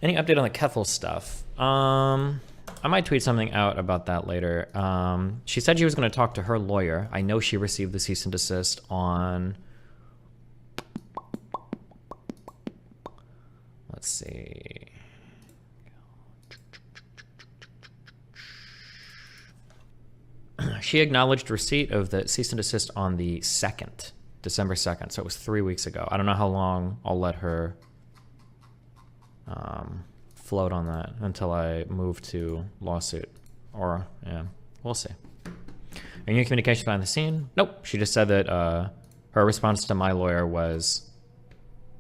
Any update on the Keffals stuff? I might tweet something out about that later. She said she was going to talk to her lawyer. I know she received the cease and desist on... Let's see. She acknowledged receipt of the cease and desist on the 2nd, December 2nd. So it was 3 weeks ago. I don't know how long I'll let her float on that until I move to lawsuit. Or, yeah, we'll see. Are you in communication behind the scene? Nope. She just said that her response to my lawyer was,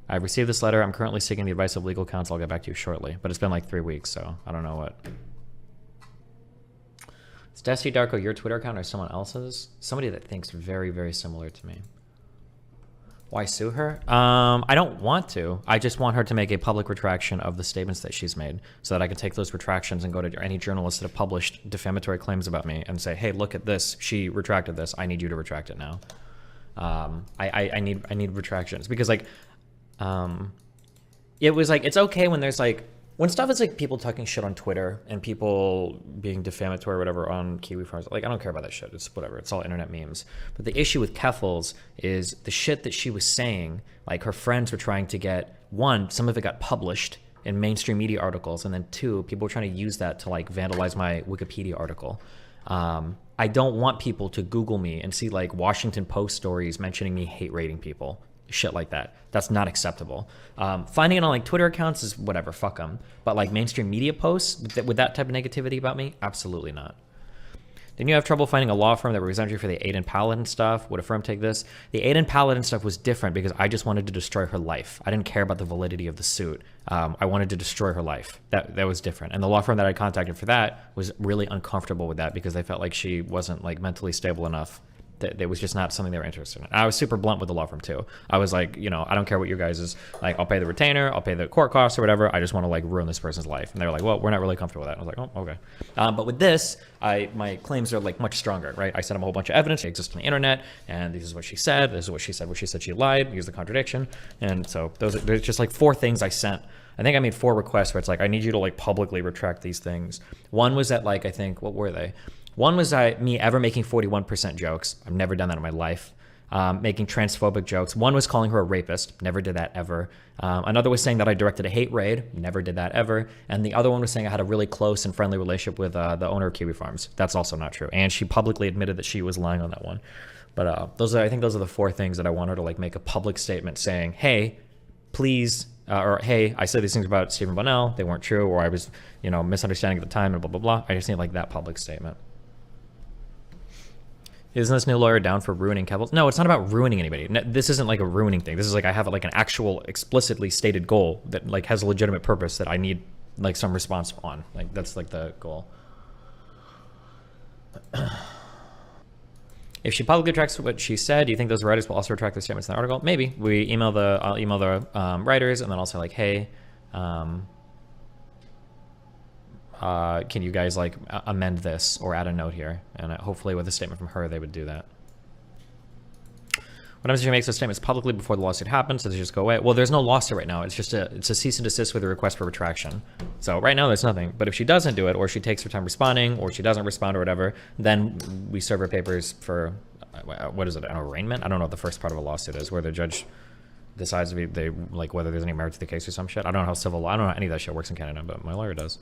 I've received this letter. I'm currently seeking the advice of legal counsel. I'll get back to you shortly. But it's been like 3 weeks, so I don't know what. Is Destiny Darko your Twitter account or someone else's? Somebody that thinks very, very similar to me. Why sue her? I don't want to. I just want her to make a public retraction of the statements that she's made so that I can take those retractions and go to any journalists that have published defamatory claims about me and say, hey, look at this. She retracted this. I need you to retract it now. I need retractions because like, it was like, it's okay when there's like, when stuff is like people talking shit on Twitter and people being defamatory or whatever on Kiwi Farms, like I don't care about that shit. It's whatever. It's all internet memes. But the issue with Keffals is the shit that she was saying, like her friends were trying to get, one, some of it got published in mainstream media articles. And then two, people were trying to use that to like vandalize my Wikipedia article. I don't want people to Google me and see like Washington Post stories mentioning me hate rating people. Shit like that. That's not acceptable. Finding it on like Twitter accounts is whatever, fuck them. But like mainstream media posts with that type of negativity about me, absolutely not. Didn't you have trouble finding a law firm that represented you for the Aiden Paladin stuff? Would a firm take this? The Aiden Paladin stuff was different because I just wanted to destroy her life. I didn't care about the validity of the suit. I wanted to destroy her life. That was different. And the law firm that I contacted for that was really uncomfortable with that because they felt like she wasn't like mentally stable enough. It was just not something they were interested in. I was super blunt with the law firm too. I was like, you know, I don't care what your guys is like. I'll pay the retainer, I'll pay the court costs or whatever. I just want to like ruin this person's life. And they were like, well, we're not really comfortable with that. I was like, oh, okay. But with this, my claims are like much stronger, right? I sent them a whole bunch of evidence. It exists on the internet, and this is what she said. This is what she said. What she said, she lied. Here's the contradiction. And so there's just like 4 things I sent. I think I made 4 requests where it's like, I need you to like publicly retract these things. One was that like, I think, what were they? One was me ever making 41% jokes. I've never done that in my life. Making transphobic jokes. One was calling her a rapist. Never did that ever. Another was saying that I directed a hate raid. Never did that ever. And the other one was saying I had a really close and friendly relationship with the owner of Kiwi Farms. That's also not true. And she publicly admitted that she was lying on that one. But I think those are the 4 things that I want her to like make a public statement saying, hey, please, or hey, I said these things about Stephen Bonnell. They weren't true, or I was, you know, misunderstanding at the time, and blah, blah, blah. I just need like that public statement. Isn't this new lawyer down for ruining Keffals? No, it's not about ruining anybody. This isn't like a ruining thing. This is like I have like an actual explicitly stated goal that like has a legitimate purpose that I need like some response on. Like that's like the goal. If she publicly retracts what she said, do you think those writers will also retract their statements in the article? Maybe. I'll email the writers and then I'll say like, hey, can you guys like amend this or add a note here? And hopefully with a statement from her, they would do that. What happens if she makes those statements publicly before the lawsuit happens? Does it just go away? Well, there's no lawsuit right now. It's just it's a cease and desist with a request for retraction. So right now there's nothing. But if she doesn't do it, or she takes her time responding, or she doesn't respond or whatever, then we serve her papers for, what is it, an arraignment? I don't know what the first part of a lawsuit is, where the judge decides if they like whether there's any merit to the case or some shit. I don't know how civil law, I don't know how any of that shit works in Canada, but my lawyer does.